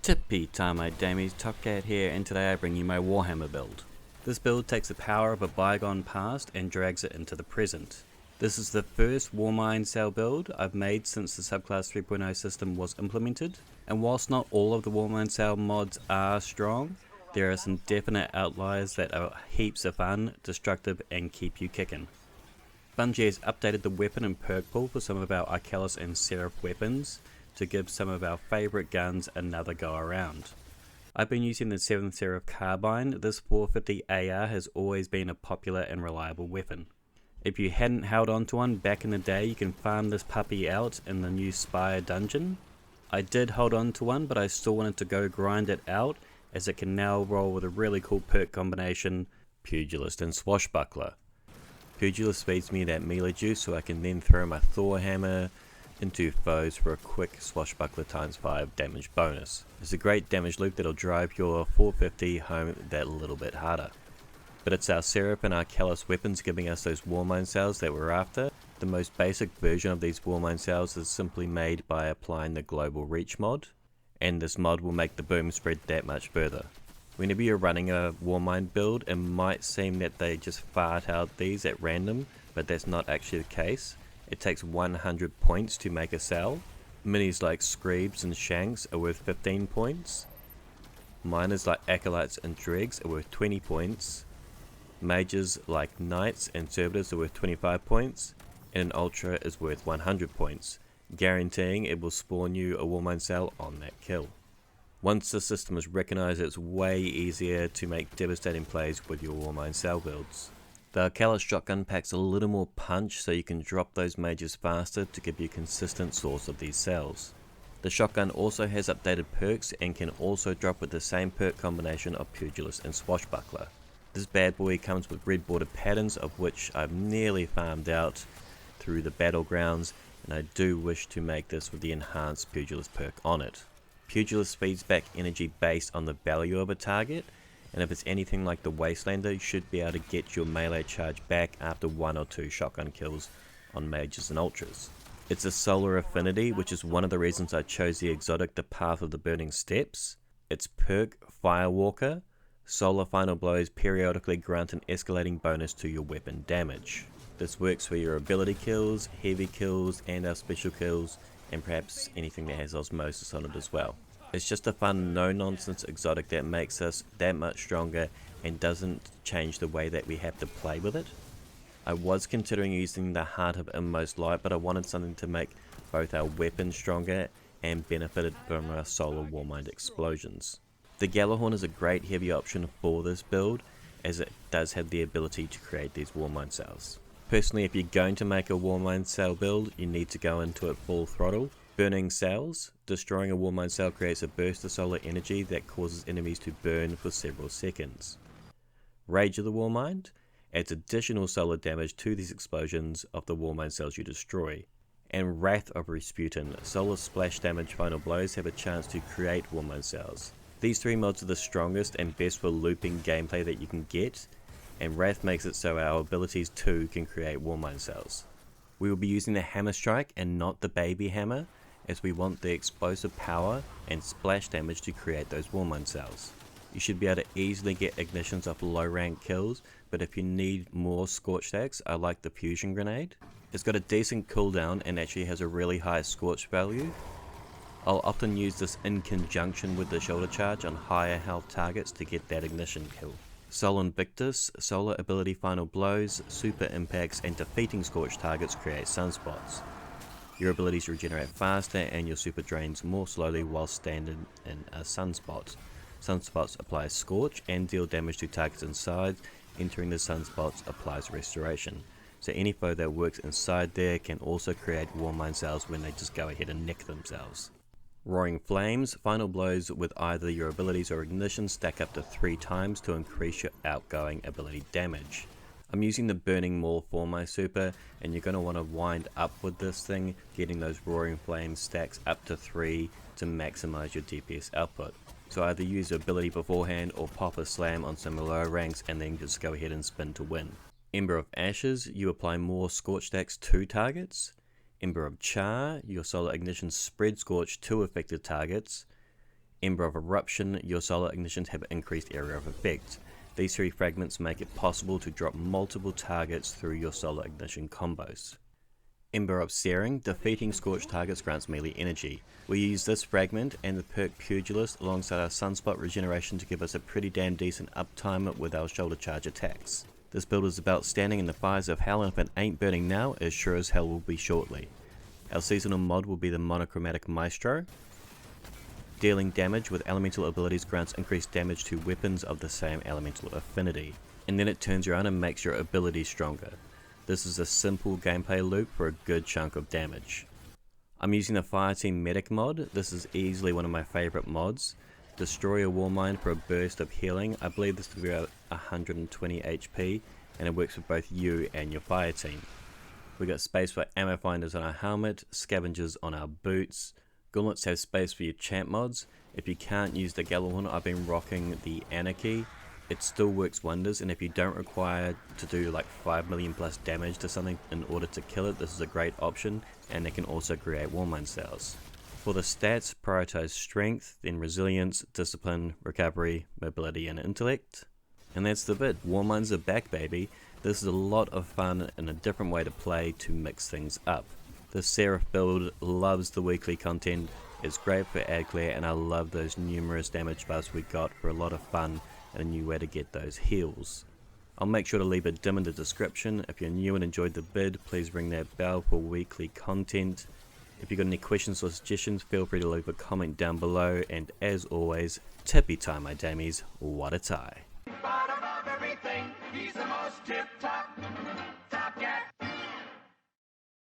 Tippy time, my damies, Topcat here, and today I bring you my Warhammer build. This build takes the power of a bygone past and drags it into the present. This is the first Warmind Cell build I've made since the subclass 3.0 system was implemented, and whilst not all of the Warmind Cell mods are strong, there are some definite outliers that are heaps of fun, destructive, and keep you kicking. Bungie has updated the weapon and perk pool for some of our Arcellus and Seraph weapons, to give some of our favourite guns another go around. I've been using the 7th Seraph Carbine. This 450 AR has always been a popular and reliable weapon. If you hadn't held on to one back in the day, you can farm this puppy out in the new Spire dungeon. I did hold on to one, but I still wanted to go grind it out, as it can now roll with a really cool perk combination, Pugilist and Swashbuckler. Pugilist feeds me that melee juice so I can then throw my Thor hammer into foes for a quick Swashbuckler ×5 damage bonus. It's a great damage loop that'll drive your 450 home that little bit harder. But it's our Seraph and Arcellus weapons giving us those Warmind cells that we're after. The most basic version of these Warmind cells is simply made by applying the Global Reach mod, and this mod will make the boom spread that much further. Whenever you're running a Warmind build, it might seem that they just fart out these at random, but that's not actually the case. It takes 100 points to make a cell. Minis like Screebs and Shanks are worth 15 points. Miners like Acolytes and Dregs are worth 20 points. Mages like Knights and Servitors are worth 25 points. And an Ultra is worth 100 points, guaranteeing it will spawn you a Warmind cell on that kill. Once the system is recognized, it's way easier to make devastating plays with your Warmind cell builds. The Arcellus shotgun packs a little more punch, so you can drop those mages faster to give you a consistent source of these cells. The shotgun also has updated perks and can also drop with the same perk combination of Pugilist and Swashbuckler. This bad boy comes with red border patterns, of which I've nearly farmed out through the battlegrounds, and I do wish to make this with the enhanced Pugilist perk on it. Pugilist feeds back energy based on the value of a target, and if it's anything like the Wastelander, you should be able to get your melee charge back after 1 or 2 shotgun kills on mages and ultras. It's a solar affinity, which is one of the reasons I chose the exotic The Path of the Burning Steps. Its perk, Firewalker, solar final blows periodically grant an escalating bonus to your weapon damage. This works for your ability kills, heavy kills, and our special kills, and perhaps anything that has osmosis on it as well. It's just a fun, no-nonsense exotic that makes us that much stronger and doesn't change the way that we have to play with it. I was considering using the Heart of Inmost Light, but I wanted something to make both our weapons stronger and benefited from our solar Warmind explosions. The Gjallarhorn is a great heavy option for this build, as it does have the ability to create these Warmind cells. Personally, if you're going to make a Warmind cell build, you need to go into it full throttle. Burning cells. Destroying a Warmind cell creates a burst of solar energy that causes enemies to burn for several seconds. Rage of the Warmind adds additional solar damage to these explosions of the Warmind cells you destroy. And Wrath of Rasputin. Solar splash damage final blows have a chance to create Warmind cells. These 3 mods are the strongest and best for looping gameplay that you can get, and Wrath makes it so our abilities too can create Warmind cells. We will be using the Hammer Strike and not the Baby Hammer, as we want the explosive power and splash damage to create those Warmind cells. You should be able to easily get ignitions off low rank kills, but if you need more Scorch stacks, I like the Fusion Grenade. It's got a decent cooldown and actually has a really high Scorch value. I'll often use this in conjunction with the Shoulder Charge on higher health targets to get that ignition kill. Sol Invictus, solar ability final blows, super impacts, and defeating Scorch targets create sunspots. Your abilities regenerate faster and your super drains more slowly while standing in a sunspot. Sunspots apply Scorch and deal damage to targets inside. Entering the sunspots applies restoration. So any foe that works inside there can also create Warmind cells when they just go ahead and nick themselves. Roaring Flames, final blows with either your abilities or ignition stack up to 3 times to increase your outgoing ability damage. I'm using the Burning Maul for my super, and you're going to want to wind up with this thing, getting those Roaring Flames stacks up to 3 to maximize your DPS output. So either use your ability beforehand or pop a slam on some lower ranks and then just go ahead and spin to win. Ember of Ashes, you apply more Scorch stacks to targets. Ember of Char, your solar ignition spread Scorch to affected targets. Ember of Eruption, your solar ignitions have increased area of effect. These 3 fragments make it possible to drop multiple targets through your solar ignition combos. Ember of Searing, defeating scorched targets grants melee energy. We use this fragment and the perk Pugilist alongside our Sunspot regeneration to give us a pretty damn decent uptime with our shoulder charge attacks. This build is about standing in the fires of hell, and if it ain't burning now, as sure as hell will be shortly. Our seasonal mod will be the Monochromatic Maestro. Dealing damage with elemental abilities grants increased damage to weapons of the same elemental affinity, and then it turns around and makes your abilities stronger. This is a simple gameplay loop for a good chunk of damage. I'm using the Fireteam Medic mod. This is easily one of my favourite mods. Destroy a Warmind for a burst of healing. I believe this will be about 120 HP, and it works for both you and your fire team. We got space for ammo finders on our helmet, scavengers on our boots. Gauntlets have space for your champ mods. If you can't use the Gallahorn, I've been rocking the Anarchy. It still works wonders, and if you don't require to do like 5 million plus damage to something in order to kill it, this is a great option, and it can also create Warmind cells. For the stats, prioritize strength, then resilience, discipline, recovery, mobility, and intellect. And that's the bit. Warminds are back, baby. This is a lot of fun and a different way to play to mix things up. The Seraph build loves the weekly content. It's great for ad clear, and I love those numerous damage buffs we got for a lot of fun and a new way to get those heals. I'll make sure to leave a dim in the description. If you're new and enjoyed the bid, please ring that bell for weekly content. If you've got any questions or suggestions, feel free to leave a comment down below, and as always, tippy tie my damies, what a tie. Bottom of everything, he's the most tip-top.